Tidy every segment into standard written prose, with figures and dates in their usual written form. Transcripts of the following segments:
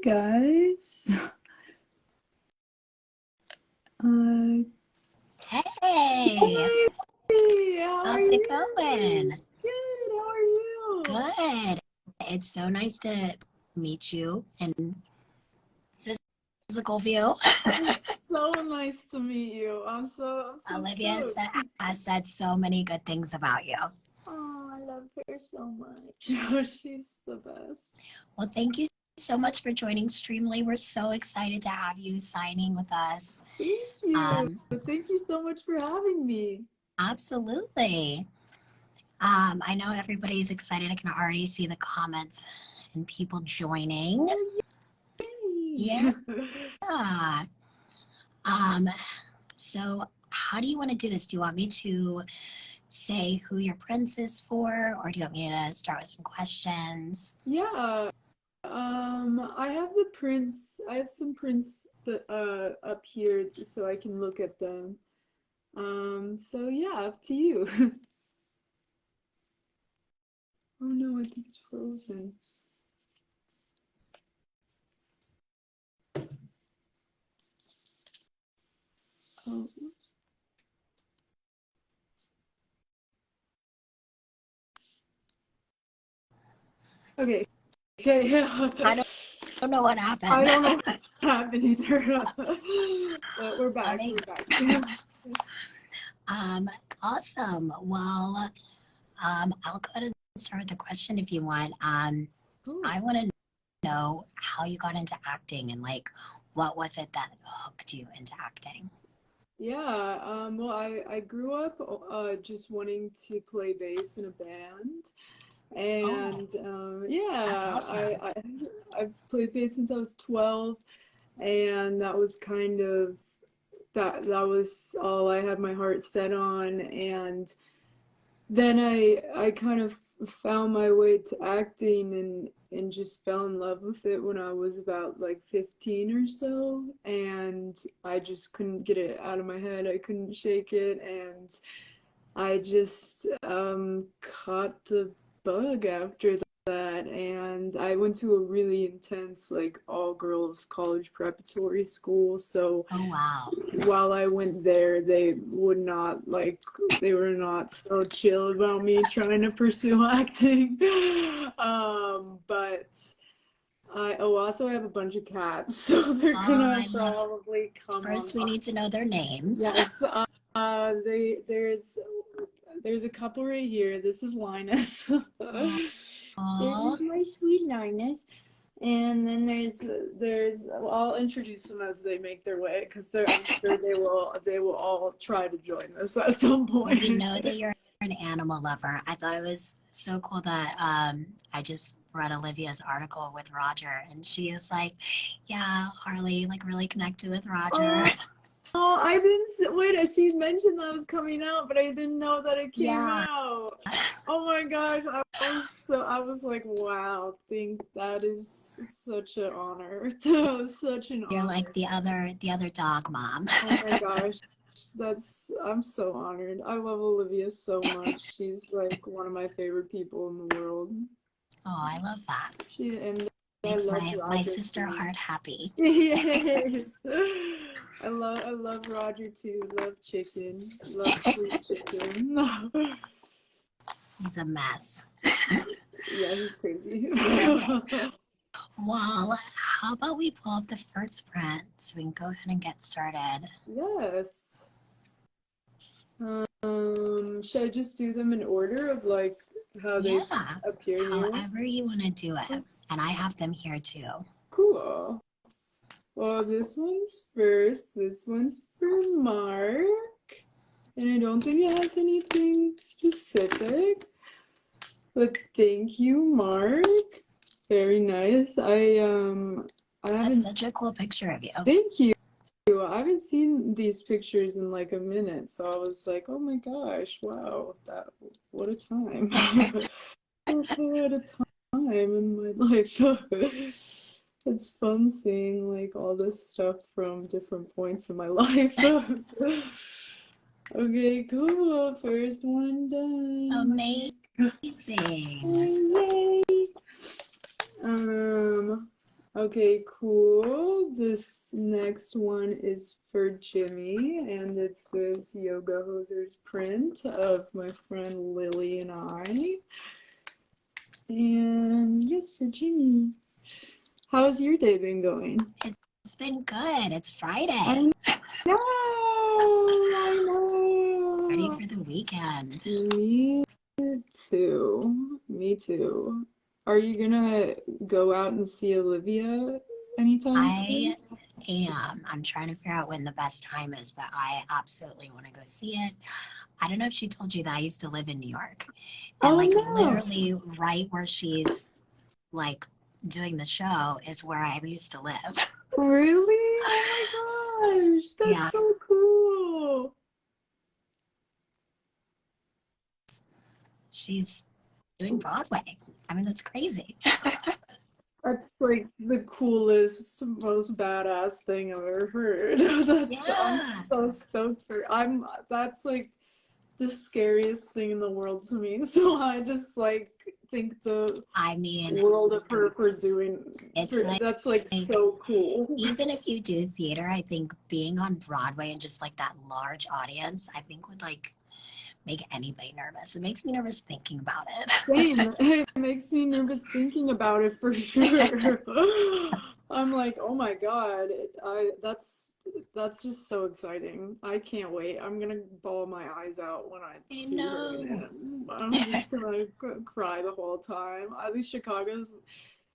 guys. Hey, Hey, how how's are it you? going? Good, how are you? Good. It's so nice to meet you in physical view. So nice to meet you. I'm so Olivia stoked. has said so many good things about you. Oh, I love her so much. She's the best. Well, thank you so much for joining Streamily. We're so excited to have you signing with us. Thank you. Um, Thank you so much for having me. Absolutely. I know everybody's excited. I can already see the comments and people joining. Oh, Yeah. yay. Um, So how do you want to do this? Do you want me to say who your prince is for, or do you want me to start with some questions? Yeah. I have the prints. I have some prints that up here so I can look at them. So yeah, up to you. Oh no, I think it's frozen. Oh, oops. Okay. Okay. I don't know what happened. I don't know what happened either. But we're back. We're back. Awesome. Well, I'll go ahead and start with the question if you want. Cool. I want to know how you got into acting and like what was it that hooked you into acting? Yeah, well, I grew up just wanting to play bass in a band. And That's yeah, awesome. I've played bass since I was 12, and that was kind of that was all I had my heart set on. And then I kind of found my way to acting and just fell in love with it when I was about like 15 or so, and I just couldn't get it out of my head. I couldn't shake it, and I just caught the bug after that, and I went to a really intense, like, all girls college preparatory school. So Oh, wow. while I went there, they would not, like, they were not so chill about me trying to pursue acting. But I also have a bunch of cats, so they're gonna I love. probably come on. First, we need to know their names. Yes, there's a couple right here. This is Linus. Aww. There's my sweet Linus. And then there's I'll introduce them as they make their way, because I'm sure they will all try to join us at some Well, we point. know that you're an animal lover. I thought it was so cool that I just read Olivia's article with Roger, and she is like, yeah, Harley, like really connected with Roger. Oh, I didn't wait. She mentioned that was coming out, but I didn't know that it came Yeah. out. Oh my gosh, I was like, wow, think that is such an honor. Such an You're honor. like the other dog mom. Oh my gosh, I'm so honored. I love Olivia so much. She's like one of my favorite people in the world. Oh, I love that. And I Makes love my Roger sister too. heart happy. Yes. I love Roger too. Love chicken. Love sweet chicken. He's a mess. Yeah, he's crazy. Okay. Well, how about we pull up the first print so we can go ahead and get started? Yes. Should I just do them in order of like how they appear here? However you want to do it. And I have them here too. Cool. Well, this one's first. This one's for Mark. And I don't think it has anything specific. But thank you, Mark. Very nice. I haven't. That's such a cool picture of you. Thank you. I haven't seen these pictures in like a minute, so I was like, oh my gosh, wow, what a time. What a time in my life. It's fun seeing like all this stuff from different points in my life. Okay, cool. First one done. Amazing. Yay. Okay, cool. This next one is for Jimmy, and it's this Yoga Hosers print of my friend Lily and I. And yes, for Jimmy. How's your day been going? It's been good. It's Friday. I know, I know. Ready for the weekend. Me too. Me too. Are you gonna go out and see Olivia anytime soon? I am. I'm trying to figure out when the best time is, but I absolutely want to go see it. I don't know if she told you that I used to live in New York. And Oh like no. literally right where she's like doing the show is where I used to live. Really? Oh my gosh, that's Yeah. so cool. She's doing Broadway. I mean, that's crazy. That's like the coolest, most badass thing I've ever heard. I'm Yeah. so stoked for that's like the scariest thing in the world to me. So I just like think the I mean, world of her for doing it's like that's like so cool. even if you do theater, I think being on Broadway and just like that large audience, I think would like make anybody nervous. It makes me nervous thinking about it. Same. It makes me nervous thinking about it for sure. I'm like, oh my God, that's just so exciting. I can't wait. I'm gonna bawl my eyes out when I I see her in know. it. I'm just gonna cry the whole time. At least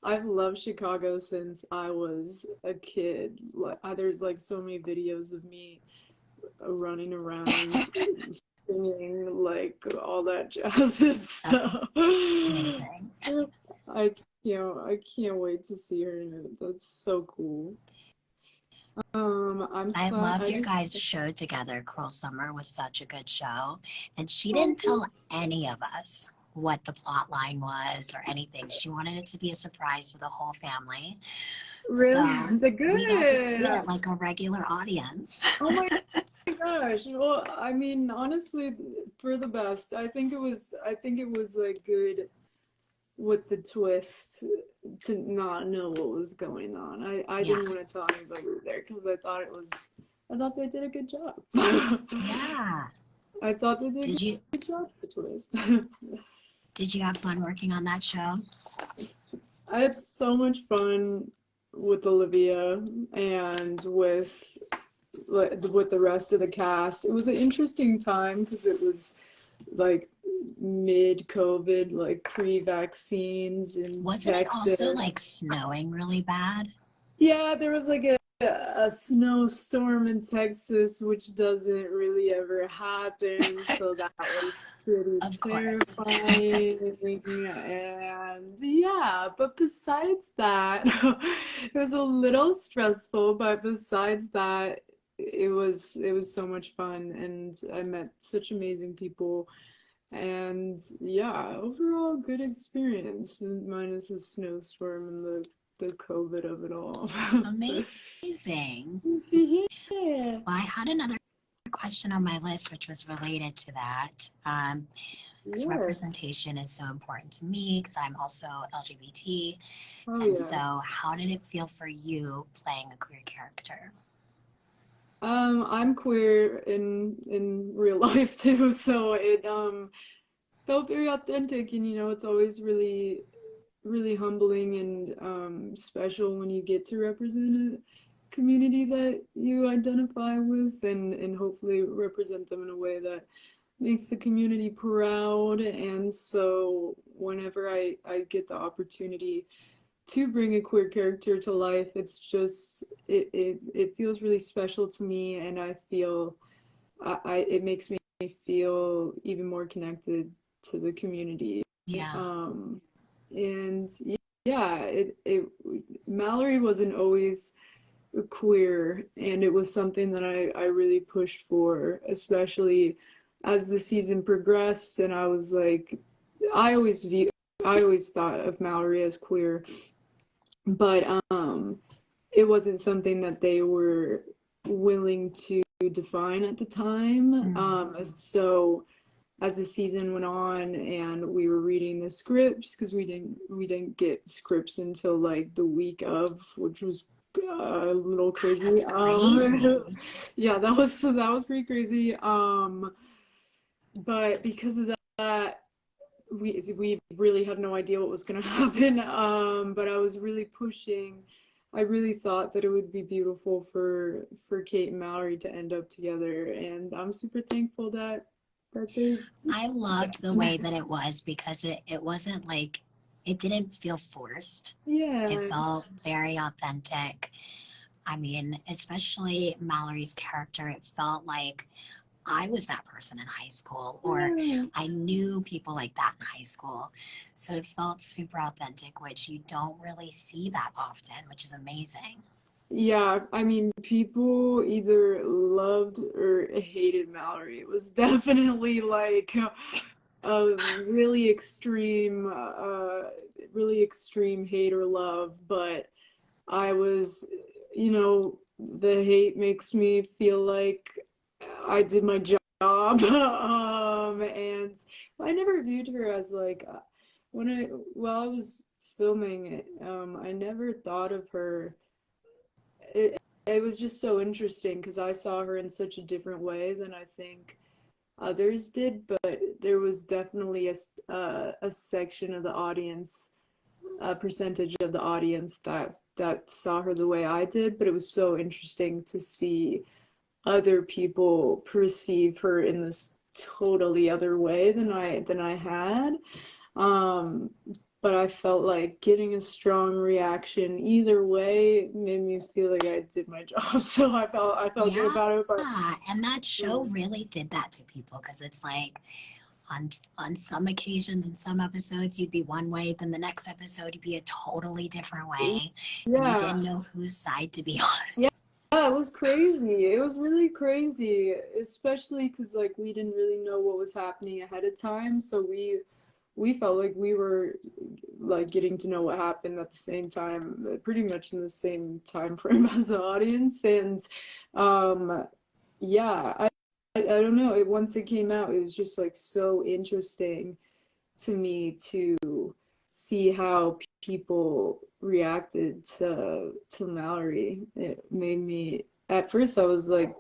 I've loved Chicago since I was a kid. There's like so many videos of me running around singing like all that jazz and stuff. Amazing. I can't wait to see her in it. That's so cool. I loved I your just guys' show together. Cruel Summer was such a good show. And she oh, didn't tell any of us what the plot line was or anything. She wanted it to be a surprise for the whole family. really So the we got to see good. it like a regular audience. Oh my gosh. Well, I mean, honestly, for the best. I think it was like good with the twist to not know what was going on. I Yeah. didn't want to tell anybody there because I thought they did a good job. Yeah. I thought they did a Did you good job with the twist. did you have fun working on that show? I had so much fun with Olivia and with the rest of the cast. It was an interesting time because it was like mid-COVID, like pre-vaccines in Wasn't it also Texas. like snowing really bad? Yeah, there was like a snowstorm in Texas, which doesn't really ever happen, so that was pretty Of course. terrifying. And yeah, but besides that, it was a little stressful, but besides that, it was so much fun, and I met such amazing people. And yeah, overall good experience, minus the snowstorm and the COVID of it all. Amazing. Yeah. Well, I had another question on my list, which was related to that. Because Yes. representation is so important to me, because I'm also LGBT. Oh And yeah. so, how did it feel for you playing a queer character? I'm queer in real life too, so it felt very authentic, and it's always really really humbling and special when you get to represent a community that you identify with, and hopefully represent them in a way that makes the community proud. And so whenever I get the opportunity to bring a queer character to life, it feels really special to me, and I feel it makes me feel even more connected to the community. Yeah. And yeah, it Mallory wasn't always queer, and it was something that I really pushed for, especially as the season progressed. And I was like, I always thought of Mallory as queer, but it wasn't something that they were willing to define at the time. Mm. So as the season went on and we were reading the scripts, because we didn't get scripts until like the week of, which was a little crazy. That's crazy. Yeah, that was pretty crazy. But because of that, we really had no idea what was going to happen. But I was really pushing. I really thought that it would be beautiful for Kate and Mallory to end up together, and I'm super thankful that they. I loved the way that it was because it wasn't like, it didn't feel forced. Yeah. It felt very authentic. I mean, especially Mallory's character, it felt like I was that person in high school, or Yeah. I knew people like that in high school. So it felt super authentic, which you don't really see that often, which is amazing. Yeah, I mean, people either loved or hated Mallory. It was definitely like a really extreme hate or love, but I was, the hate makes me feel like I did my job. And I never viewed her as like, while I was filming it, I never thought of her. It was just so interesting because I saw her in such a different way than I think others did, but there was definitely a section of the audience, a percentage of the audience that saw her the way I did, but it was so interesting to see other people perceive her in this totally other way than I had. Um, but I felt like getting a strong reaction either way made me feel like I did my job. So I felt good Yeah, about it. But and that show really did that to people because it's like on some occasions in some episodes you'd be one way, then the next episode you'd be a totally different way, and you yeah, didn't know whose side to be on. yeah, it was crazy. It was really crazy, especially because like we didn't really know what was happening ahead of time. So we felt like we were like getting to know what happened at the same time, pretty much in the same time frame as the audience. And yeah, I don't know. Once it came out, it was just like so interesting to me to see how people reacted to Mallory. It made me, at first I was like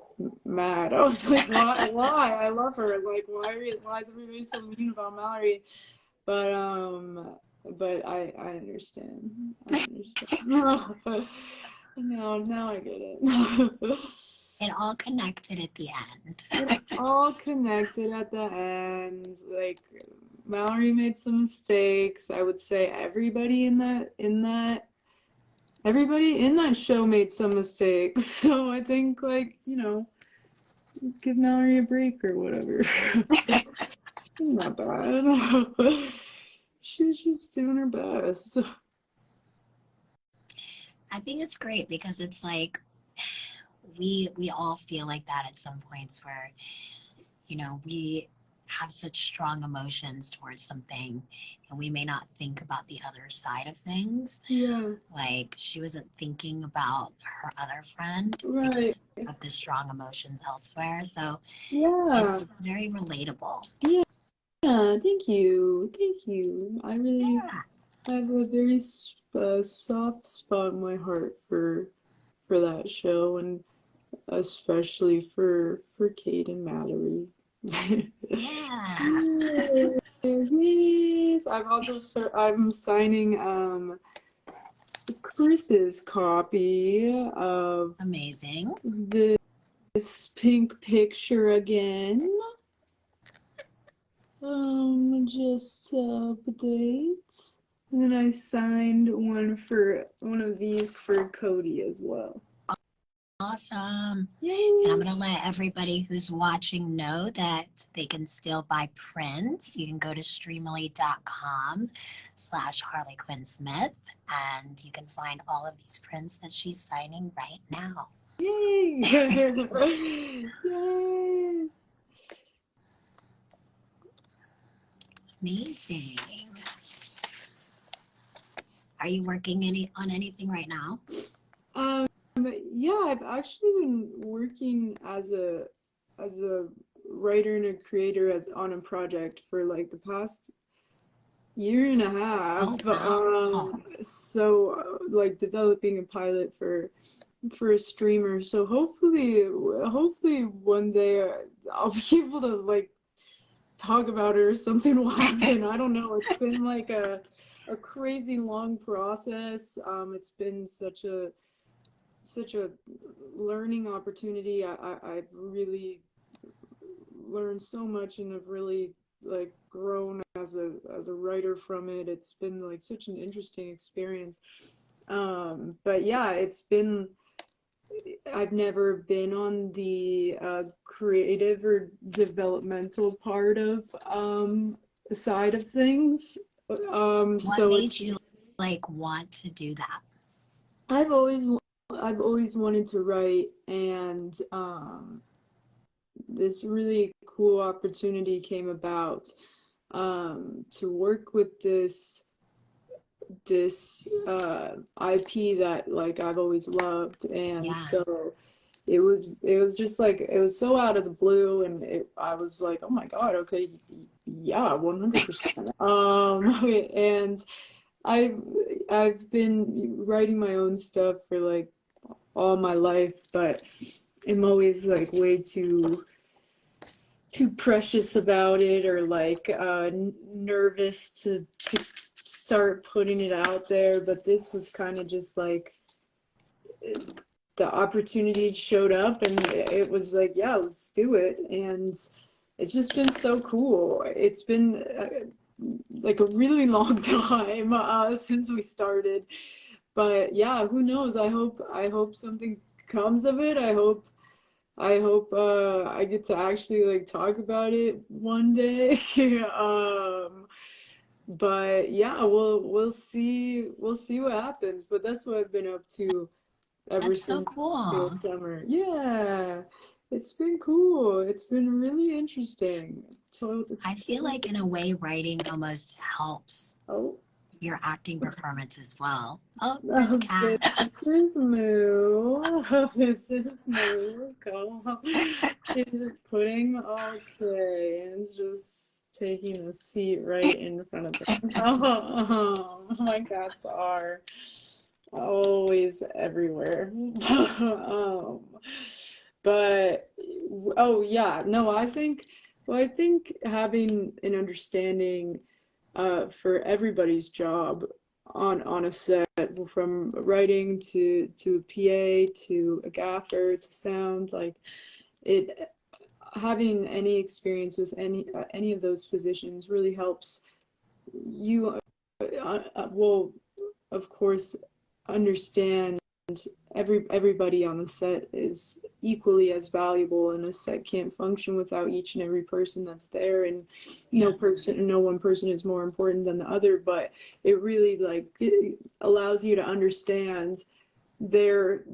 mad. I was like, why? I love her. Like, why is everybody so mean about Mallory? But I understand. I understand. Now I get it. It all connected at the end. It all connected at the end. Like Mallory made some mistakes. I would say everybody in that show made some mistakes. So I think like, give Mallory a break or whatever. Not bad. She's just doing her best. I think it's great because it's like we all feel like that at some points where, we have such strong emotions towards something and we may not think about the other side of things. Yeah. Like she wasn't thinking about her other friend Right. because of the strong emotions elsewhere. So Yeah. it's very relatable. Yeah. Thank you. Thank you. I really have a very soft spot in my heart for that show, and especially for Kate and Mallory. Yeah. Yes. I'm signing Chris's copy of Amazing. this pink picture again. Just update. And then I signed one of these for Cody as well. Awesome. Yay! And I'm going to let everybody who's watching know that they can still buy prints. You can go to streamily.com/Harley Quinn Smith, and you can find all of these prints that she's signing right now. Yay! Yay! Amazing. Are you working on anything right now? Yeah, I've actually been working as a writer and a creator as on a project for like the past year and a half. Oh, wow. So like developing a pilot for a streamer. So hopefully one day I'll be able to like talk about it or something will happen. I don't know. It's been like a crazy long process. It's been such a learning opportunity. I've really learned so much and have really like grown as a writer from it. It's been like such an interesting experience. But yeah, I've never been on the creative or developmental part of the side of things. What So made you like want to do that? I've always I've always wanted to write, and this really cool opportunity came about to work with this IP that like I've always loved, and Yeah. so it was just like it was so out of the blue, and I was like, oh my God, okay, yeah, 100%. And I've I've been writing my own stuff for like all my life, but I'm always like way too precious about it, or like nervous to start putting it out there. But this was kind of just like the opportunity showed up, and it was like, yeah, let's do it. And it's just been so cool. It's been like a really long time since we started, but yeah, who knows? I hope something comes of it. I hope I get to actually like talk about it one day. But yeah, we'll see what happens. But that's what I've been up to ever That's so since the cool. summer. Yeah, it's been cool. It's been really interesting. I feel like in a way writing almost helps Oh, your acting performance as well. Oh, there's a oh, cat. this is Moo. Oh, this is Moo. Go on. She's just putting, okay, and just taking a seat right in front of them. My cats are always everywhere. um, but oh yeah, no, I think having an understanding for everybody's job on a set, from writing to a PA to a gaffer to sound, like it having any experience with any of those positions really helps you well, of course, understand everybody on the set is equally as valuable, and a set can't function without each and every person that's there, and Yeah. no one person is more important than the other, but it really like it allows you to understand their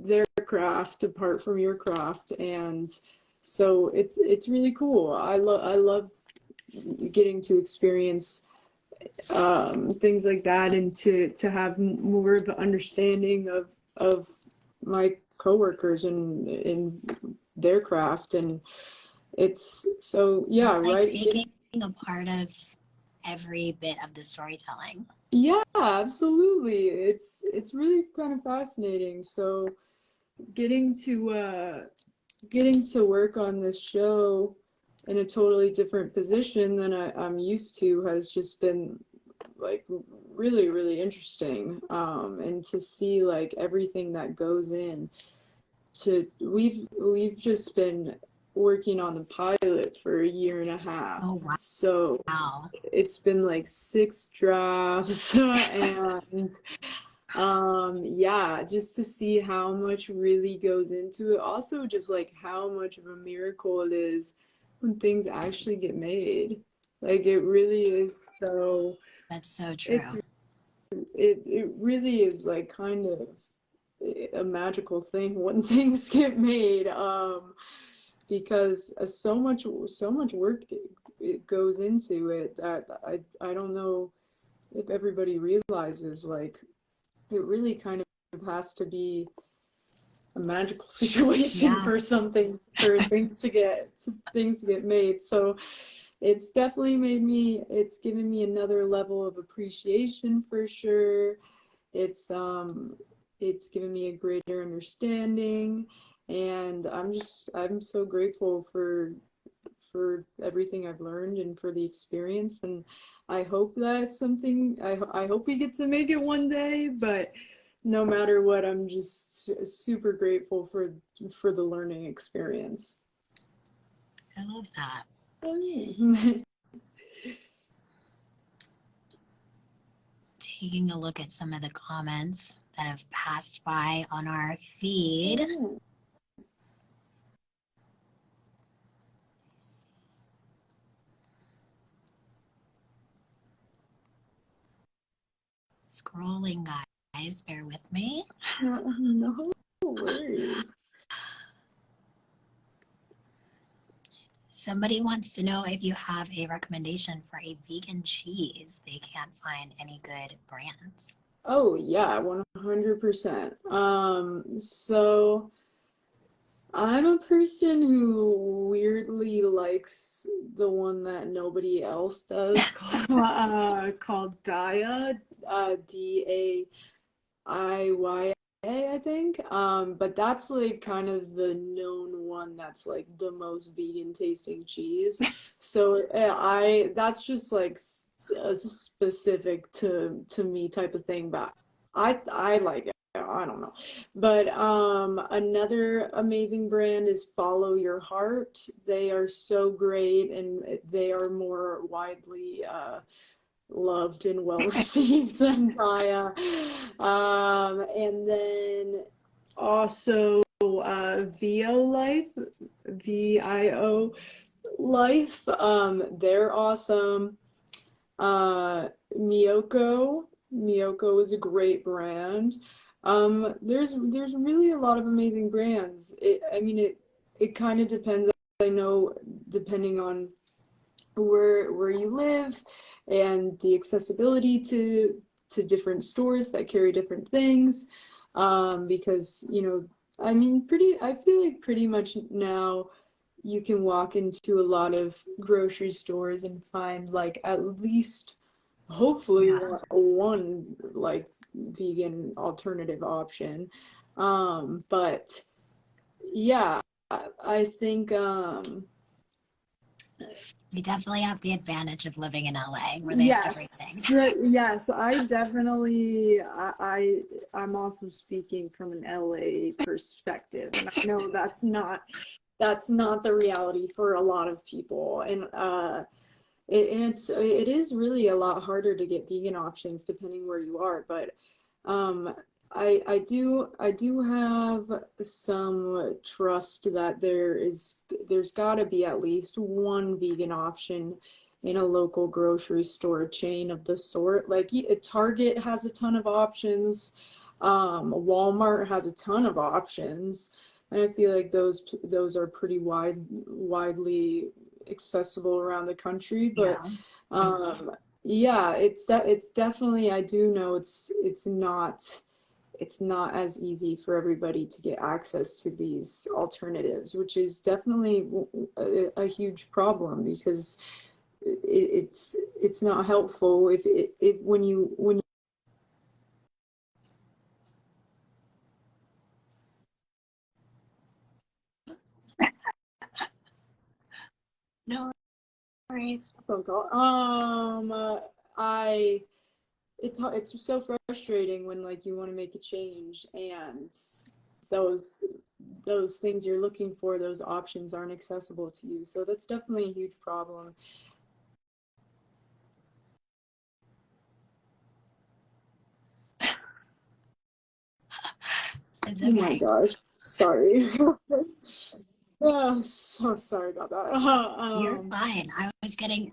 craft apart from your craft. And so it's really cool. I love getting to experience things like that, and to have more of an understanding of my coworkers and in their craft. And it's so yeah, It's like right. taking a part of every bit of the storytelling. Yeah, absolutely. It's really kind of fascinating. So getting to work on this show in a totally different position than I'm used to has just been like really, really interesting. And to see like everything that goes in to we've just been working on the pilot for a year and a half. Oh, So wow. it's been like 6 drafts and yeah, just to see how much really goes into it. Also, just like how much of a miracle it is when things actually get made. Like it really is so, That's so true. it really is like kind of a magical thing when things get made. Because so much work it goes into it that I don't know if everybody realizes. Like it really kind of has to be a magical situation Yeah. for something, for things to get made. So it's definitely it's given me another level of appreciation for sure. It's given me a greater understanding, and I'm so grateful for everything I've learned and for the experience. And I hope that's something I hope we get to make it one day, but no matter what, I'm just super grateful for the learning experience. I love that. Taking a look at some of the comments that have passed by on our feed. Scrolling, guys, bear with me. No worries. Somebody wants to know if you have a recommendation for a vegan cheese. They can't find any good brands. Oh yeah, 100%. So I'm a person who weirdly likes the one that nobody else does called Daya, Daiya, I think. But that's like kind of the known one that's like the most vegan tasting cheese. So that's just like a specific to me type of thing, but I like it. I don't know. But another amazing brand is Follow Your Heart. They are so great, and they are more widely loved and well received than Raya. And then also VO Life, VIO Life. They're awesome. Miyoko is a great brand. There's really a lot of amazing brands. It kind of depends. I know depending on where you live and the accessibility to different stores that carry different things. Because I feel like pretty much now you can walk into a lot of grocery stores and find like at least hopefully one like vegan alternative option. But yeah, I think We definitely have the advantage of living in LA where they have everything. Yes, I definitely I'm also speaking from an LA perspective, and I know that's not the reality for a lot of people. And it is really a lot harder to get vegan options depending where you are. But I do have some trust that there's got to be at least one vegan option in a local grocery store chain of the sort. Like Target has a ton of options, Walmart has a ton of options, and I feel like those are pretty widely accessible around the country. But yeah, it's definitely, I do know it's not as easy for everybody to get access to these alternatives, which is definitely a huge problem, because it's not helpful if when you No worries. phone call. It's so frustrating when like you want to make a change and those those things you're looking for, those options aren't accessible to you. So that's definitely a huge problem. It's Oh my okay. gosh, sorry. Oh, so sorry about that. You're fine.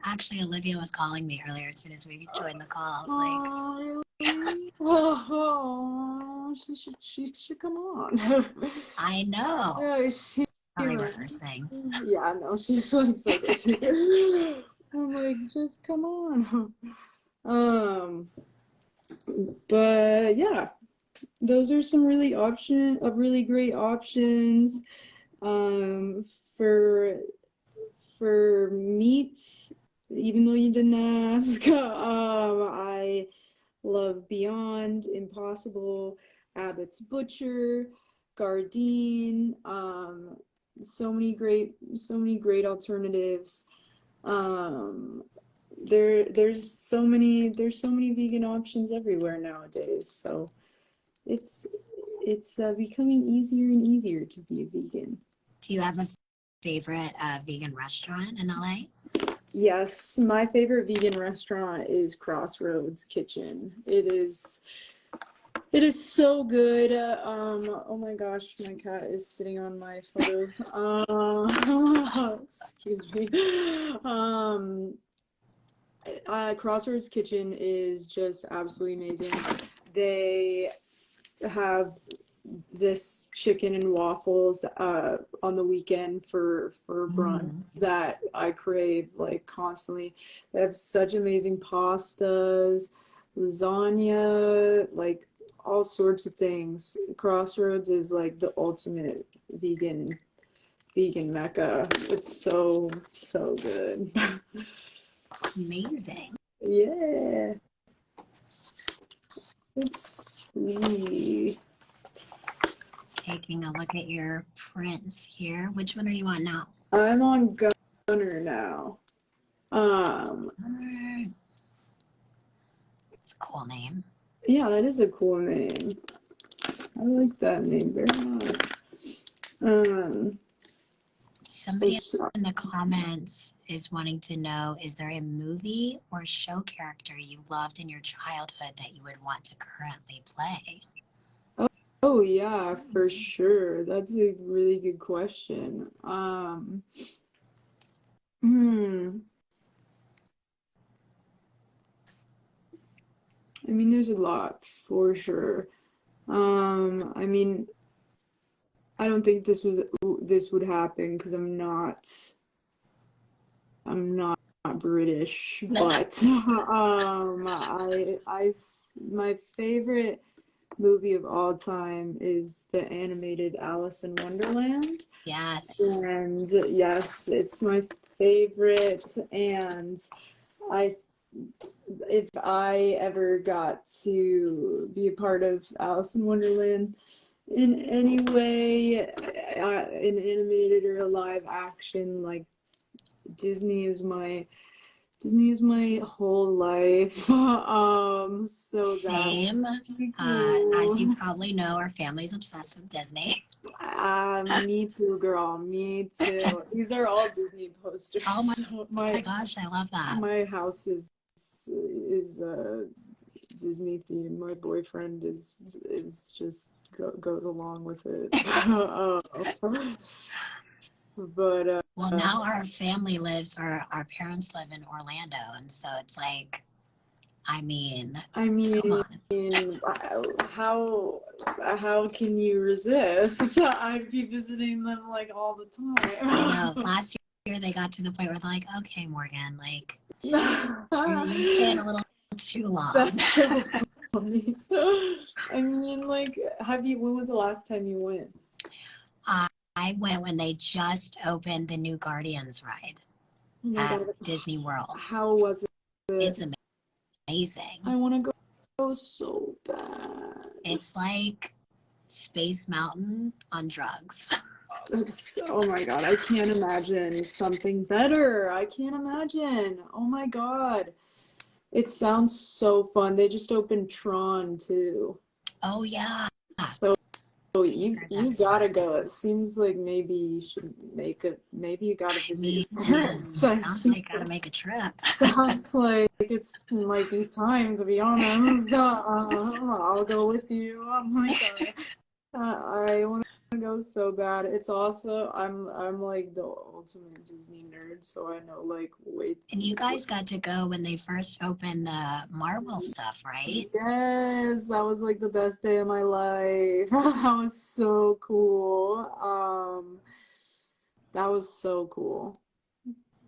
Actually, Olivia was calling me earlier as soon as we joined the call. I was like, oh, she should come on. I know. Yeah, Probably rehearsing. Yeah, no, she's like so busy. I'm like, just come on. But yeah. those are some really great options. Um, for meats, even though you didn't ask, I love Beyond, Impossible, Abbott's Butcher, Gardein. So many great alternatives. Um, there's so many vegan options everywhere nowadays. So it's becoming easier and easier to be a vegan. Do you have a favorite vegan restaurant in LA? Yes, my favorite vegan restaurant is Crossroads Kitchen. It is so good. Oh my gosh, my cat is sitting on my photos. Excuse me. Crossroads Kitchen is just absolutely amazing. They have this chicken and waffles on the weekend for brunch that I crave like constantly. They have such amazing pastas, lasagna, like all sorts of things. Crossroads is like the ultimate vegan mecca. It's so good. Amazing. Yeah. Let's see. Taking a look at your prints here. Which one are you on now? I'm on Gunner now. It's a cool name. Yeah, that is a cool name. I like that name very much. Somebody in the comments is wanting to know, is there a movie or show character you loved in your childhood that you would want to currently play? Oh yeah, for sure. That's a really good question. I mean, there's a lot for sure. I mean, I don't think this would happen because I'm not British, but my favorite movie of all time is the animated Alice in Wonderland. Yes. And yes, it's my favorite, and if I ever got to be a part of Alice in Wonderland in any way, in animated or live action, like Disney is my whole life. So same. As you probably know, our family's obsessed with Disney. Me too, girl. Me too. These are all Disney posters. Oh my gosh, I love that. My house is Disney themed. My boyfriend is just goes along with it. But well, now our family lives, or our parents live in Orlando, and so it's like, I mean, come on. How can you resist? I'd be visiting them like all the time. I know. Last year they got to the point where they're like, okay, Morgan, like you're staying a little too long. That's so funny. I mean, like, when was the last time you went? I went when they just opened the new Guardians ride at Disney World. How was it? It's amazing. I want to go so bad. It's like Space Mountain on drugs. Oh my god, I can't imagine something better. I can't imagine. Oh my god. It sounds so fun. They just opened Tron too. Oh yeah. So you gotta go. It seems like maybe you should maybe you gotta visit your parents. Sounds like gotta make a trip. Sounds like it's like time, to be honest. I'll go with you. I'm like, I want to go so bad. It's also I'm like the ultimate Disney nerd, so I know like And you guys got to go when they first opened the Marvel stuff, right? Yes, that was like the best day of my life. That was so cool. That was so cool.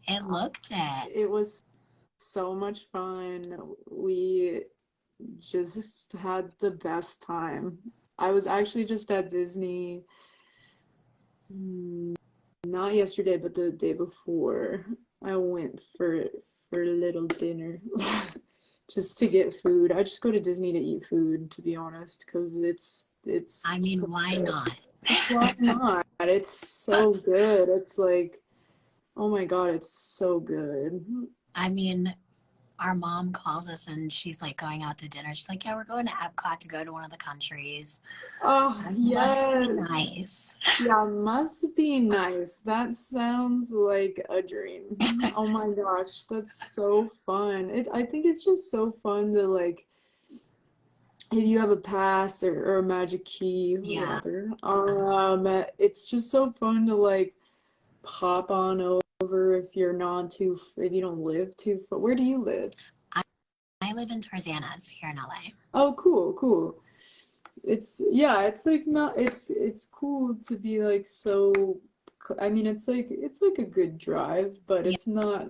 It looked it. It was so much fun. We just had the best time. I was actually just at Disney, not yesterday, but the day before. I went for a little dinner just to get food. I just go to Disney to eat food, to be honest, because it's I mean, so why good. not? Why not? It's so good. It's like, oh my God, it's so good. I mean, our mom calls us and she's like going out to dinner. She's like, yeah, we're going to Epcot to go to one of the countries. Oh, That must be yes. nice. Yeah, must be nice. That sounds like a dream. Oh my gosh, that's so fun. I think it's just so fun to like if you have a pass or a magic key, Yeah. rather. It's just so fun to like pop on over if you're not too if you don't live too far. Where do you live? I live in Tarzana's here in LA. Oh, cool, cool. It's yeah, it's like not it's cool to be like so I mean it's like a good drive, but Yeah, it's not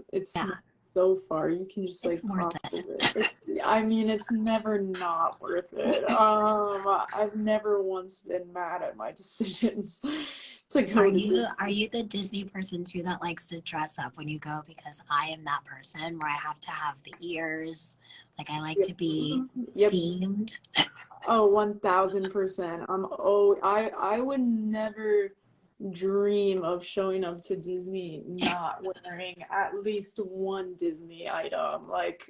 so far. You can just it's like worth pop it. over. It's I mean it's never not worth it. I've never once been mad at my decisions to Are go to you Disney. are you the Disney person too that likes to dress up when you go? Because I am that person where I have to have the ears. Like I like Yep. to be Yep. themed. Oh, 1000%. I would never dream of showing up to Disney not wearing at least one Disney item. Like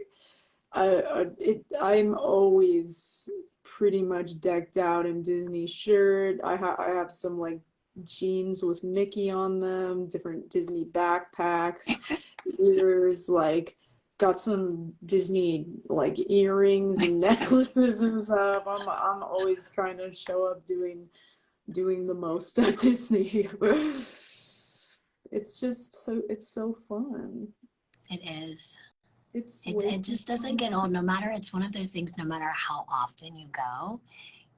I'm always pretty much decked out in Disney shirt. I have some like jeans with Mickey on them, different Disney backpacks, ears, like got some Disney like earrings and necklaces and stuff. I'm always trying to show up doing the most at Disney. It's so fun. It is. It's way It too just doesn't get fun. old. No matter, it's one of those things, no matter how often you go,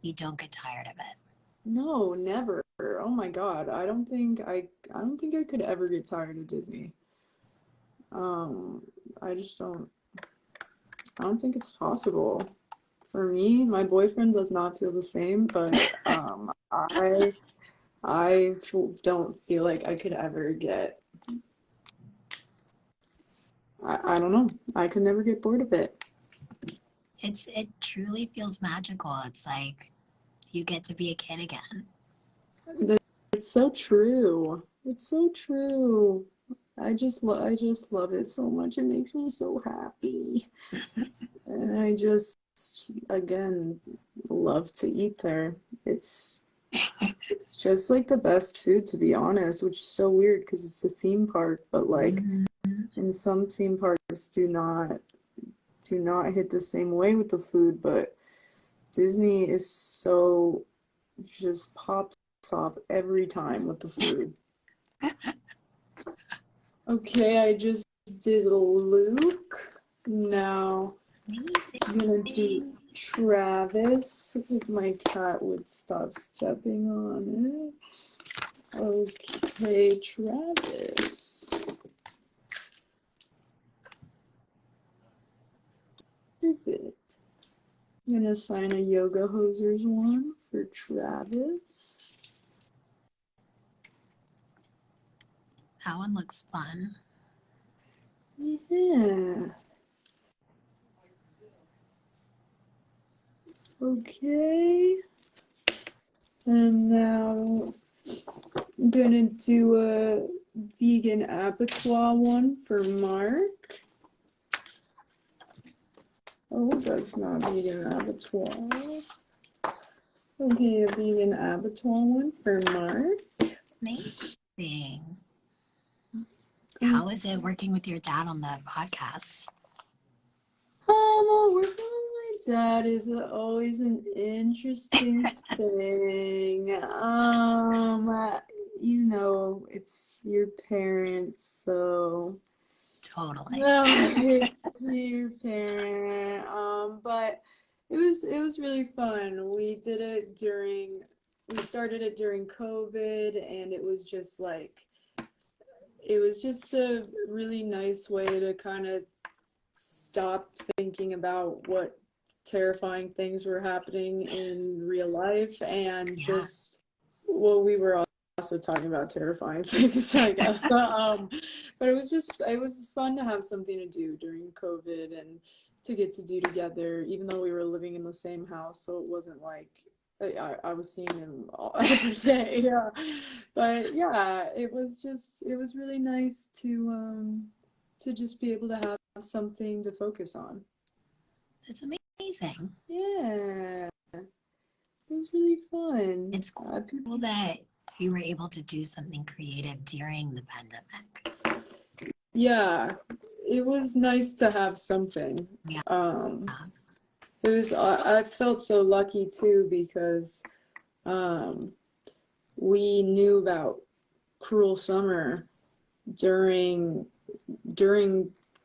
you don't get tired of it. No, never. Oh my God. I don't think I could ever get tired of Disney. Um, I just I don't think it's possible. For me, my boyfriend does not feel the same, but don't feel like I could ever get I don't know. I could never get bored of it. It truly feels magical. It's like you get to be a kid again. It's so true. It's so true. I just love it so much. It makes me so happy. And I just again love to eat there. It's just like the best food to be honest, which is so weird because it's a theme park, but like Mhm. and some theme parks do not hit the same way with the food, but Disney is so just pops off every time with the food. Okay, I just did Luke. Now I'm gonna do Amazing. Travis. If my cat would stop stepping on it. Okay, Travis. Perfect. I'm gonna assign a Yoga Hosers one for Travis. That one looks fun. Yeah. Okay. And now I'm gonna do a vegan abattoir one for Mark. Oh, that's not vegan abattoir. Okay, a vegan abattoir one for Mark. Amazing. How is it working with your dad on the podcast? Well, working with my dad is always an interesting thing. You know, it's your parents, so Totally. no, it's your parent. But it was really fun. We started it during COVID, and it was just a really nice way to kind of stop thinking about what terrifying things were happening in real life, and Yeah. just, well, we were also talking about terrifying things, I guess. But it was fun to have something to do during COVID and to get to do together, even though we were living in the same house, so it wasn't like I was seeing him every day. Yeah. But yeah, it was really nice to just be able to have something to focus on. It's amazing. Yeah, it was really fun. It's cool that you were able to do something creative during the pandemic. Yeah, it was nice to have something. Yeah. It was, I felt so lucky too because um, we knew about Cruel Summer during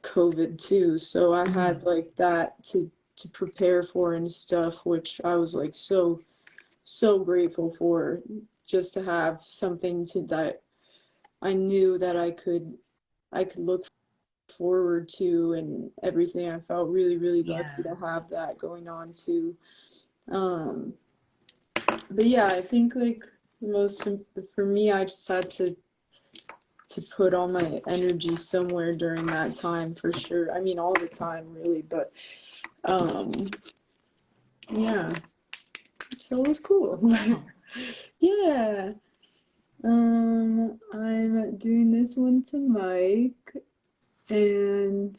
COVID too, so I had like that to prepare for and stuff, which I was like so grateful for, just to have something to that I knew that I could look forward to and everything. I felt really lucky to have that going on too. But yeah, I think like most for me, I just had to put all my energy somewhere during that time for sure. I mean, all the time really, but um, yeah, so it was cool. Yeah. I'm doing this one to Mike, and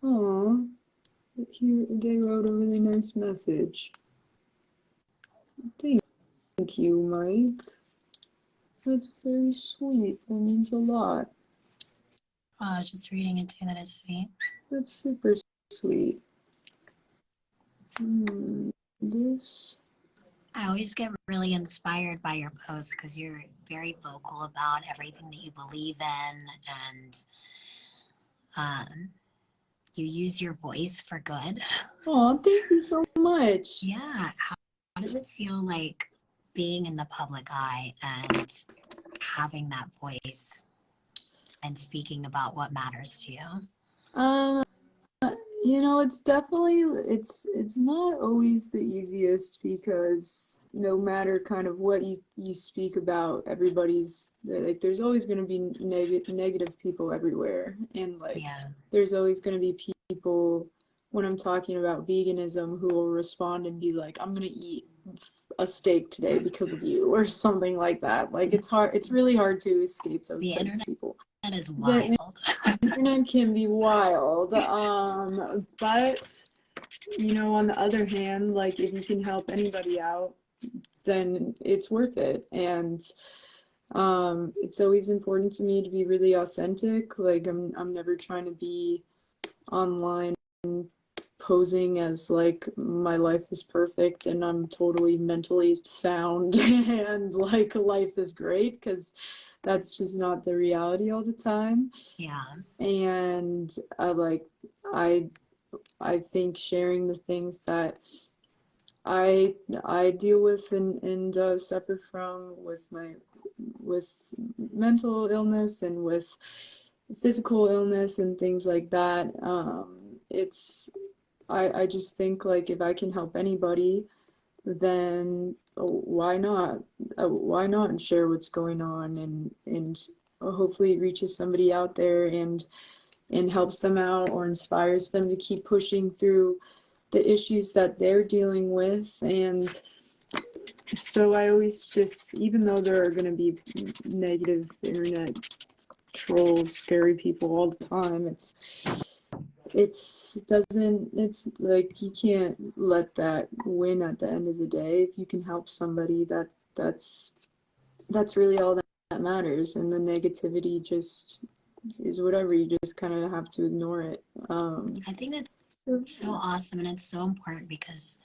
oh, they wrote a really nice message. Thank you, Mike. That's very sweet. That means a lot. Oh, I was just reading it too. That is sweet. That's super sweet. This. I always get really inspired by your posts because you're very vocal about everything that you believe in, and you use your voice for good. Oh, thank you so much. Yeah. How does it feel like being in the public eye and having that voice and speaking about what matters to you? Um, you know, it's definitely it's not always the easiest because no matter kind of what you speak about, everybody's like there's always going to be negative people everywhere, and like there's always going to be people when I'm talking about veganism who will respond and be like, I'm going to eat a steak today because of you or something like that. Like it's really hard to escape those types of people. That is wild. The internet can be wild. But you know, on the other hand, like if you can help anybody out, then it's worth it. And it's always important to me to be really authentic. Like I'm never trying to be online posing as like my life is perfect and I'm totally mentally sound and like life is great, because that's just not the reality all the time. Yeah. And I I think sharing the things that I deal with and suffer from with mental illness and with physical illness and things like that. It's I just think like if I can help anybody, then why not? Why not share what's going on and hopefully it reaches somebody out there and helps them out or inspires them to keep pushing through the issues that they're dealing with. And so I always just, even though there are going to be negative internet trolls, scary people all the time, it's like you can't let that win at the end of the day. If you can help somebody, that's really all that matters, and the negativity just is whatever. You just kind of have to ignore it. I think that's so awesome, and it's so important because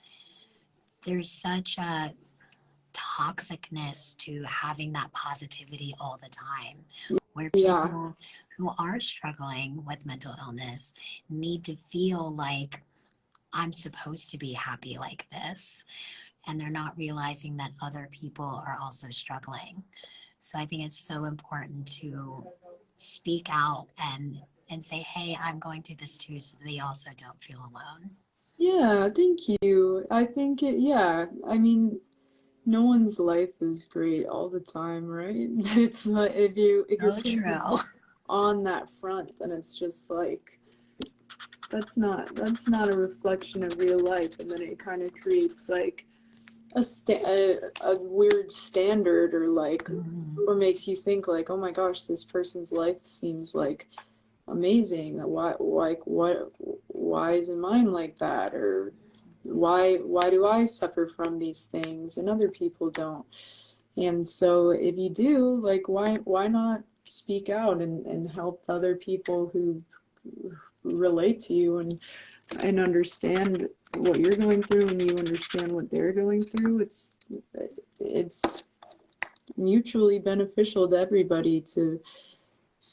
there's such a toxicness to having that positivity all the time, where people who are struggling with mental illness need to feel like I'm supposed to be happy like this, and they're not realizing that other people are also struggling. So I think it's so important to speak out and say, hey, I'm going through this too, so they also don't feel alone. Yeah, thank you. I think yeah, I mean, no one's life is great all the time, right? It's like if you're So putting true. yourself on that front, then it's just like that's not a reflection of real life, and then it kind of creates like a weird standard, or like, Mhm. or makes you think like, oh my gosh, this person's life seems like amazing. Why isn't mine like that? Or why do I suffer from these things and other people don't? And so if you do, like, why not speak out and help other people who relate to you and understand what you're going through, and you understand what they're going through. It's mutually beneficial to everybody to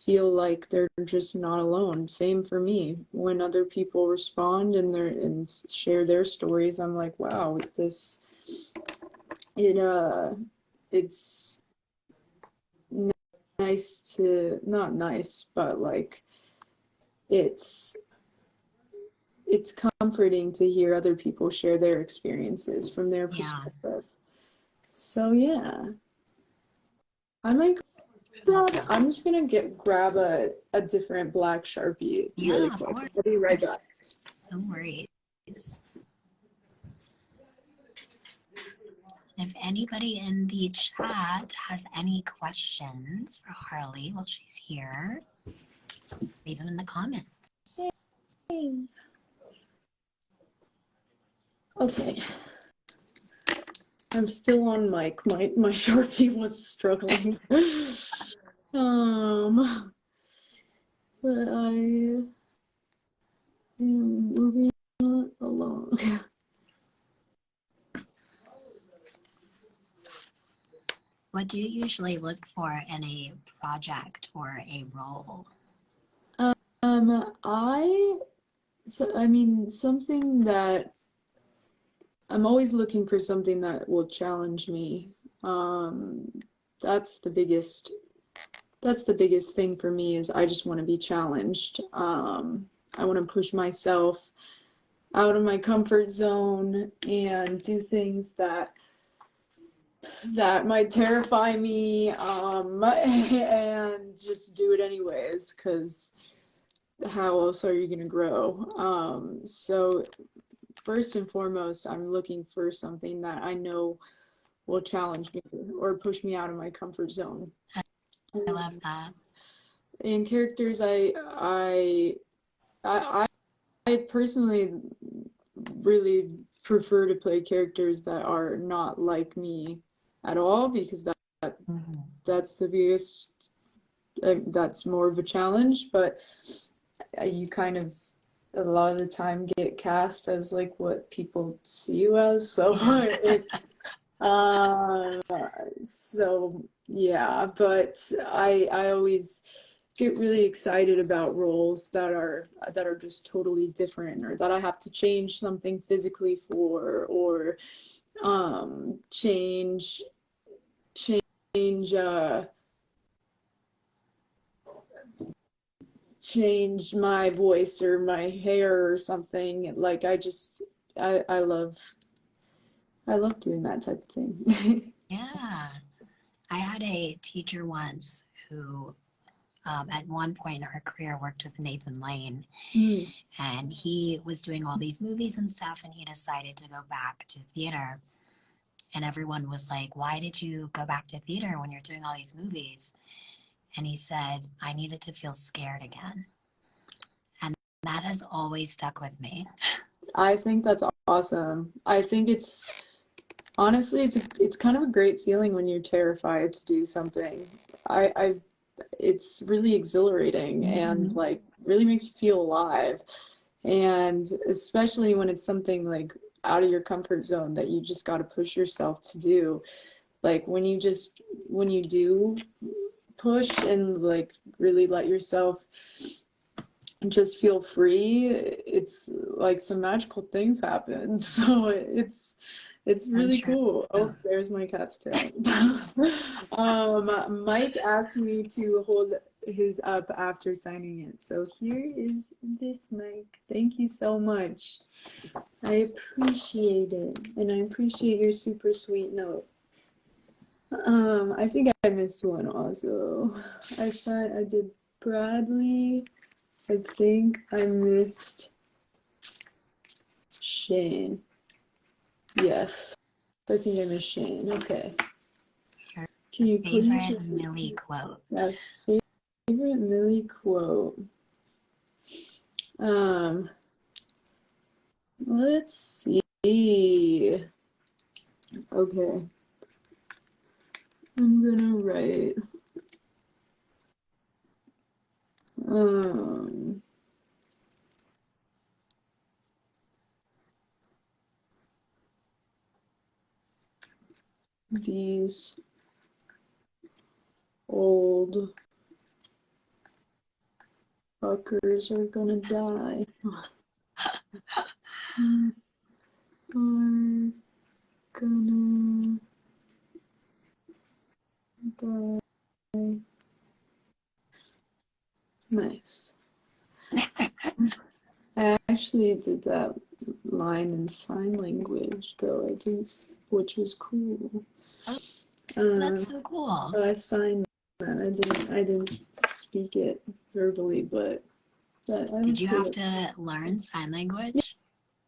feel like they're just not alone. Same for me. When other people respond and share their stories, I'm like, wow, it it's nice to, not nice, but like it's it's comforting to hear other people share their experiences from their Yeah. perspective. So yeah, I might I'm just gonna grab a different black Sharpie really Yeah, of quick. course. I'll be right back. No worries. If anybody in the chat has any questions for Harley while she's here, leave them in the comments. Okay. I'm still on mic. My Sharpie was struggling. But I am moving along. What do you usually look for in a project or a role? I mean, something that I'm always looking for, something that will challenge me. Um, that's the biggest thing for me, is I just want to be challenged. I want to push myself out of my comfort zone and do things that might terrify me, and just do it anyways, because how else are you going to grow? So first and foremost, I'm looking for something that I know will challenge me or push me out of my comfort zone. I love that. In characters, I personally really prefer to play characters that are not like me at all, because Mm-hmm. that's the biggest, that's more of a challenge. But you kind of a lot of the time get cast as like what people see you as, so it's uh so yeah. But I always get really excited about roles that are just totally different, or that I have to change something physically for, or change change change my voice or my hair or something. Like I love doing that type of thing. Yeah. I had a teacher once who, at one point in her career, worked with Nathan Lane, and he was doing all these movies and stuff, and he decided to go back to theater. And everyone was like, why did you go back to theater when you're doing all these movies? And he said, I needed to feel scared again. And that has always stuck with me. I think that's awesome. I think it's honestly it's kind of a great feeling when you're terrified to do something. I it's really exhilarating and like really makes you feel alive. And especially when it's something like out of your comfort zone that you just got to push yourself to do. Like when you do push and like really let yourself just feel free, it's like some magical things happen. So it's really Untrue. cool. Oh, there's my cat's tail. Mike asked me to hold his up after signing it. So here is this mic. Thank you so much. I appreciate it, and I appreciate your super sweet note. I think I missed one also. I did Bradley. I think I missed Shane. Yes, I think I missed Shane. Okay. Can you please? Favorite Millie quote. That's favorite Millie quote. Let's see. Okay. I'm gonna write. These old fuckers are gonna die. Are gonna die. Nice. I actually did that line in sign language, though, I think, which was cool. That's so cool. I signed that. I didn't speak it verbally, but did you have to learn sign language?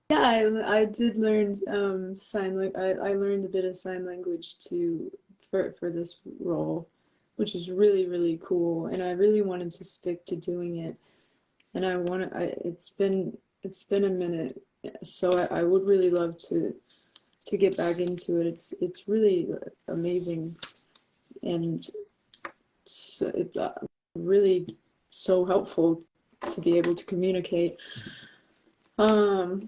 Yeah, I did learn sign language. I learned a bit of sign language for this role, which is really, really cool, and I really wanted to stick to doing it. And it's been a minute, so I would really love to get back into it. It's really amazing, and it's really so helpful to be able to communicate. So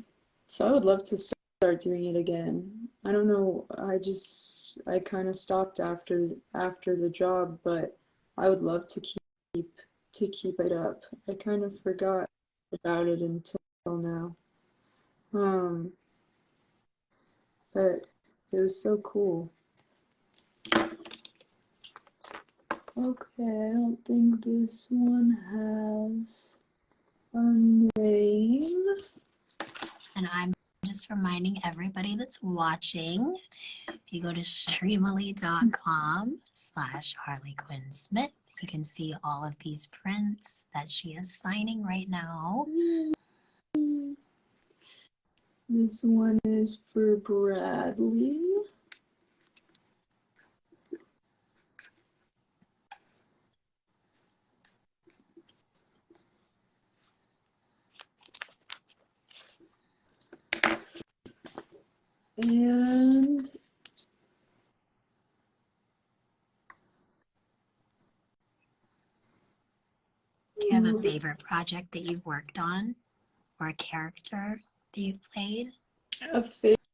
I would love to start doing it again. I don't know, I kind of stopped after the job, but I would love to keep it up. I kind of forgot about it until now. But it was so cool. Okay, I don't think this one has a name. And I'm just reminding everybody that's watching, if you go to streamily.com/Harley Quinn Smith, you can see all of these prints that she is signing right now. This one is for Bradley. And do you have a favorite project that you've worked on, or a character that you've played? A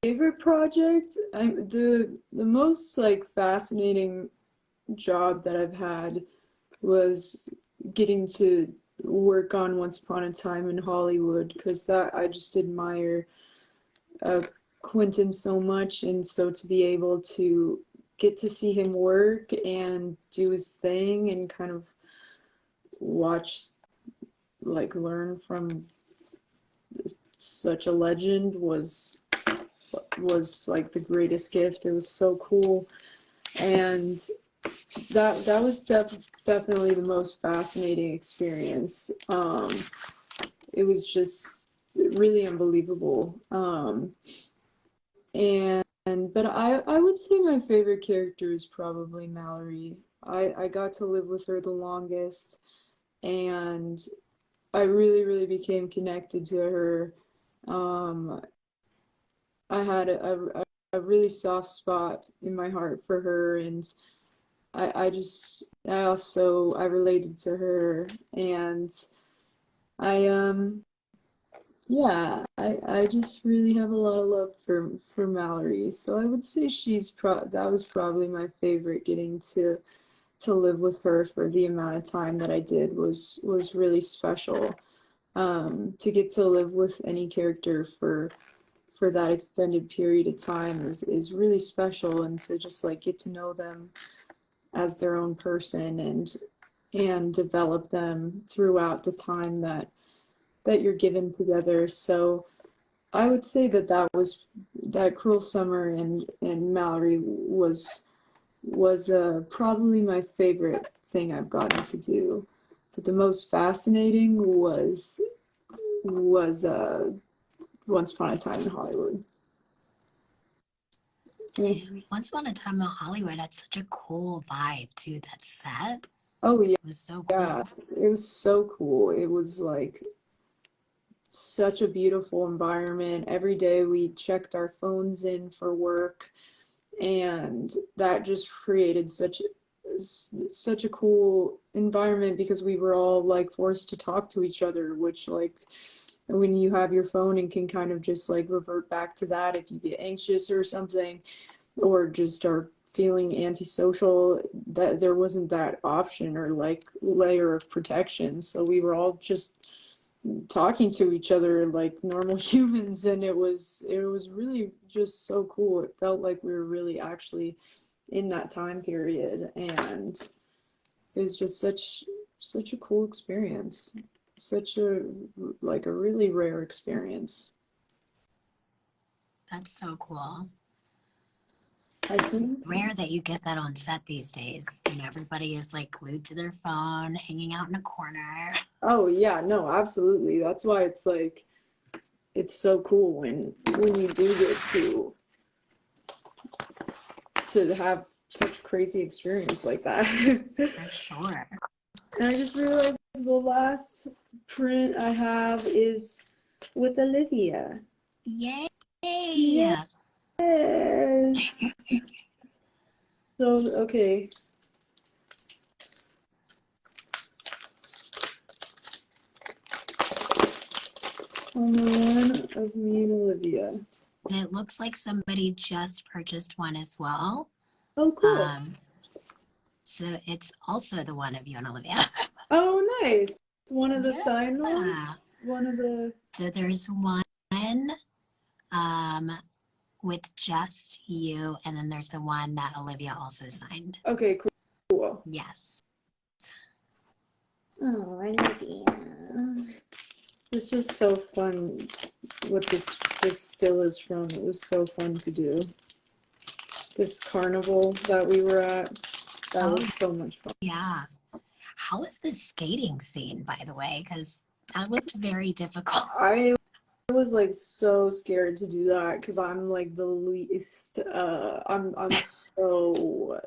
favorite project? The most fascinating job that I've had was getting to work on Once Upon a Time in Hollywood, because that I just admire Quentin so much, and so to be able to get to see him work and do his thing and kind of watch, learn from such a legend was the greatest gift. It was so cool, and that was definitely the most fascinating experience. It was just really unbelievable. But I would say my favorite character is probably Mallory. I got to live with her the longest, and I really became connected to her. I had a really soft spot in my heart for her, and I related to her, and I just really have a lot of love for Mallory. So I would say that was probably my favorite. Getting to live with her for the amount of time that I did was really special. To get to live with any character for that extended period of time is really special, and to just get to know them as their own person, and and develop them throughout the time that you're given together. So I would say that that Cruel Summer and Mallory was probably my favorite thing I've gotten to do. But the most fascinating was Once Upon a Time in Hollywood. Once Upon a Time in Hollywood had such a cool vibe too. That set. Oh yeah, It was so cool. yeah, it was so cool. It was like such a beautiful environment. Every day we checked our phones in for work, and that just created such a cool environment because we were all like forced to talk to each other, which like when you have your phone and can kind of just like revert back to that if you get anxious or something, or just are feeling antisocial, that there wasn't that option or like layer of protection. So we were all just talking to each other like normal humans, and it was really just so cool. It felt like we were really actually in that time period, and it was just such a cool experience, such a like a really rare experience. That's so cool. It's rare that you get that on set these days. You know, everybody is like glued to their phone, hanging out in a corner. Oh yeah, no, absolutely. That's why it's like it's so cool when you do get to have such crazy experience like that. For sure. And I just realized the last print I have is with Olivia. Yay! Yes. So, okay. On the one of me and Olivia. And it looks like somebody just purchased one as well. Oh, cool. So it's also the one of you and Olivia. Oh, nice. It's one of the signed ones. One of the. So there's one with just you, and then there's the one that Olivia also signed. Okay, cool. Yes. Oh, I love you. This was so fun. What this still is from. It was so fun to do. This carnival that we were at. That was so much fun. Yeah. How was the skating scene, by the way? Because that looked very difficult. I was like so scared to do that because I'm like the least. I'm so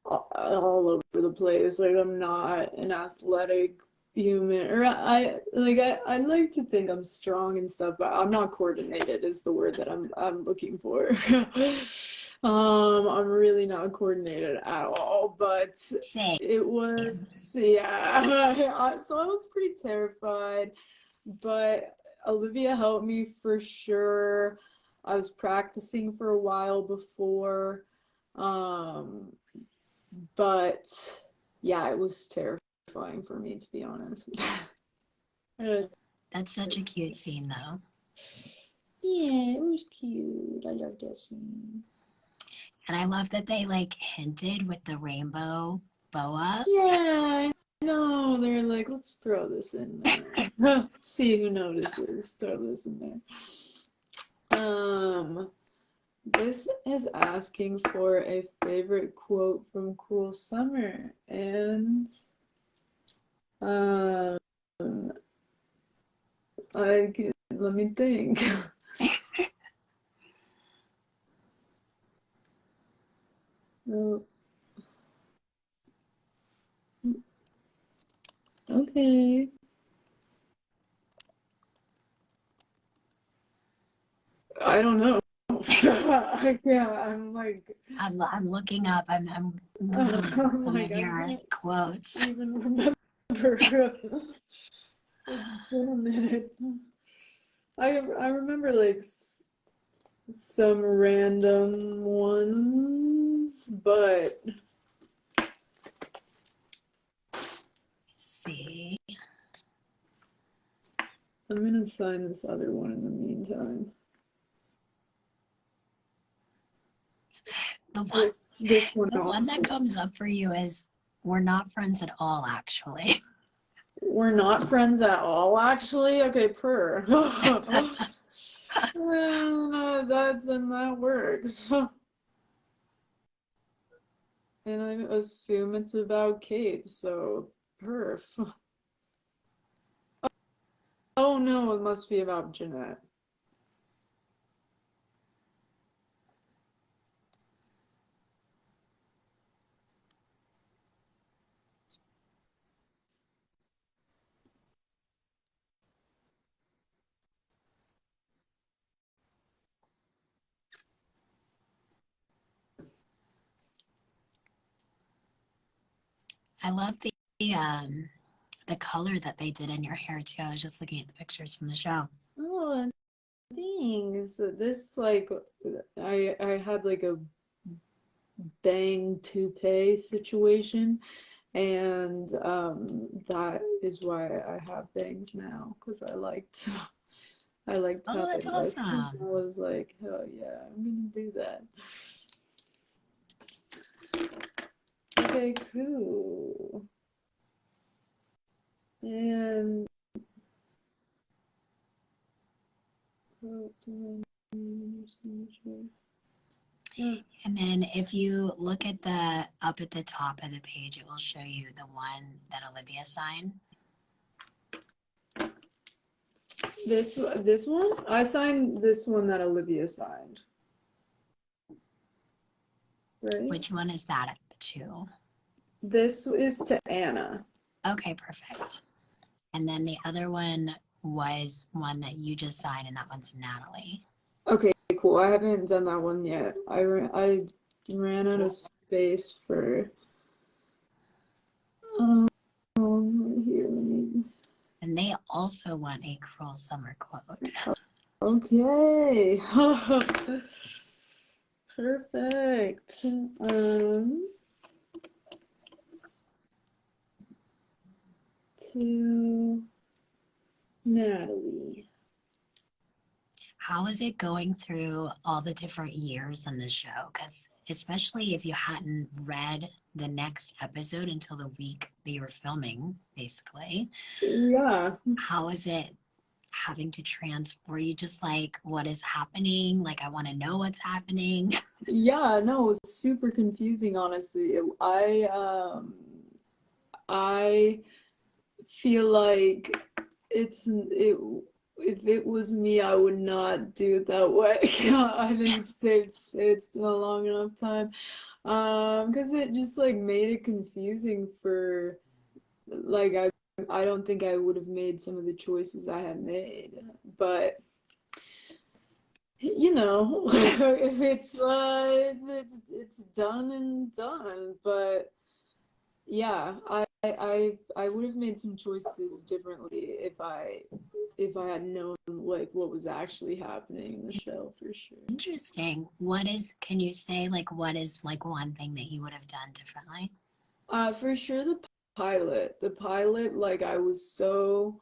all over the place. Like I'm not an athletic human, or I like to think I'm strong and stuff, but I'm not coordinated is the word that I'm looking for. I'm really not coordinated at all, but Same. it was, yeah. So I was pretty terrified, but Olivia helped me for sure. I was practicing for a while before, but yeah, it was terrifying for me, to be honest. That's such a cute scene, though. Yeah, it was cute. I love that scene. And I love that they like hinted with the rainbow boa. Yeah, I know. They're like, let's throw this in there. See who notices. Throw this in there. This is asking for a favorite quote from Cruel Summer, and let me think. No. Okay. I don't know. Yeah, I'm like. I'm looking up. I'm some of your quotes. I don't even remember. It's been a minute. I remember like some random ones, but Let's see. I'm gonna sign this other one in the meantime. The one This one the also. one that comes up for you is We're not friends at all, actually. We're not friends at all, actually? Okay, per. Then that works. And I assume it's about Kate, so perf. Oh no, it must be about Jeanette. I love the color that they did in your hair too. I was just looking at the pictures from the show. Oh, thanks. This like I had like a bang toupee situation, and that is why I have bangs now, because I liked Oh, how that's they looked. I awesome. was like, hell yeah, I'm gonna do that. Okay, cool. And And then if you look at the up at the top of the page, it will show you the one that Olivia signed. this one? I signed this one that Olivia signed. Right? Which one is that to? This is to Anna. Okay, perfect. And then the other one was one that you just signed, and that one's Natalie. Okay, cool. I haven't done that one yet. I ran out of space for here, let me. And they also want a cruel summer quote. Okay. Perfect. To Natalie. How is it going through all the different years in the show? Because especially if you hadn't read the next episode until the week that you were filming, basically. Yeah. How is it having to transport you? Just like, what is happening? Like, I want to know what's happening. Yeah, no, it was super confusing, honestly. I feel like if it was me, I would not do it that way. I think it's been a long enough time. Because it just like made it confusing for like I don't think I would have made some of the choices I had made. But you know, it's done and done. But yeah, I would have made some choices differently if I had known like what was actually happening in the show, for sure. Interesting. Can you say like what is like one thing that you would have done differently? For sure the pilot. The pilot, like I was so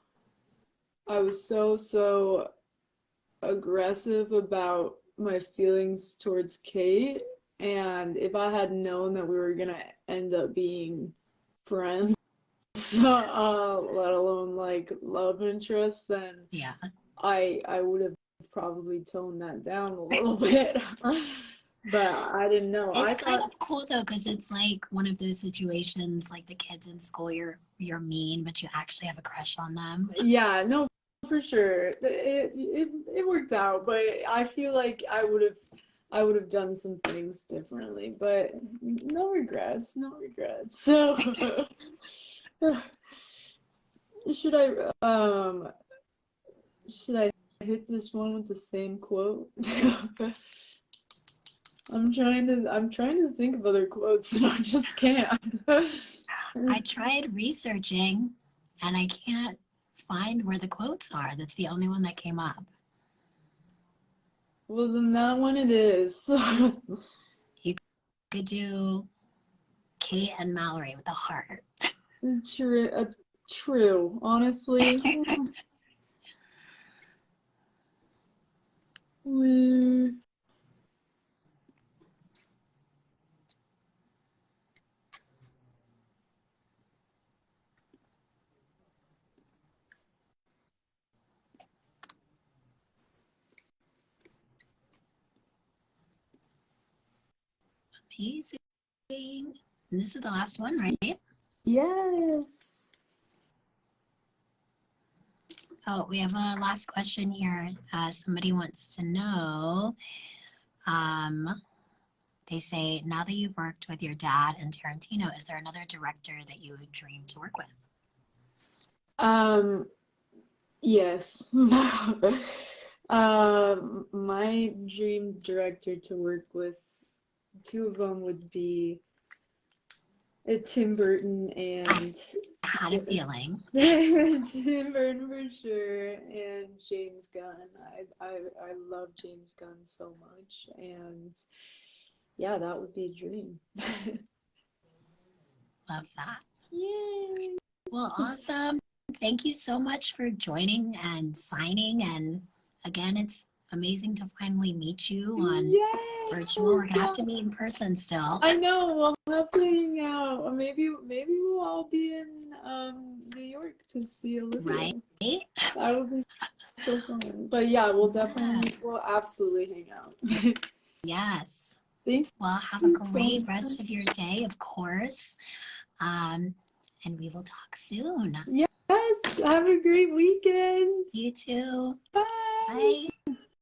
aggressive about my feelings towards Kate, and if I had known that we were gonna end up being friends, let alone like love interest, then Yeah. I would have probably toned that down a little bit. But I didn't know. I It's kind thought, of cool though, because it's like one of those situations like the kids in school, you're mean, but you actually have a crush on them. yeah, no, for sure. It worked out, but I feel like I would have done some things differently, but no regrets, no regrets. So should should I hit this one with the same quote? I'm trying to think of other quotes and I just can't. I tried researching and I can't find where the quotes are. That's the only one that came up. Well, then that one it is. You could do Kate and Mallory with a heart. True, honestly. We- Amazing. And this is the last one, right? Yes. Oh, we have a last question here. Somebody wants to know. They say, now that you've worked with your dad and Tarantino, is there another director that you would dream to work with? Yes. My dream director to work with, two of them would be Tim Burton and I had a feeling. Tim Burton for sure, and James Gunn. I love James Gunn so much, and yeah, that would be a dream. Love that. Yay! Well, awesome. Thank you so much for joining and signing. And again, it's amazing to finally meet you on Yay! virtual. We're gonna have to meet in person still. I know, we'll have to hang out. Maybe we'll all be in New York to see Olivia. Right? That would be so fun. But yeah, we'll absolutely hang out. Yes. Thank Well, have you a so great much. rest of your day, of course. And we will talk soon. Yes, have a great weekend. You too. Bye. Bye.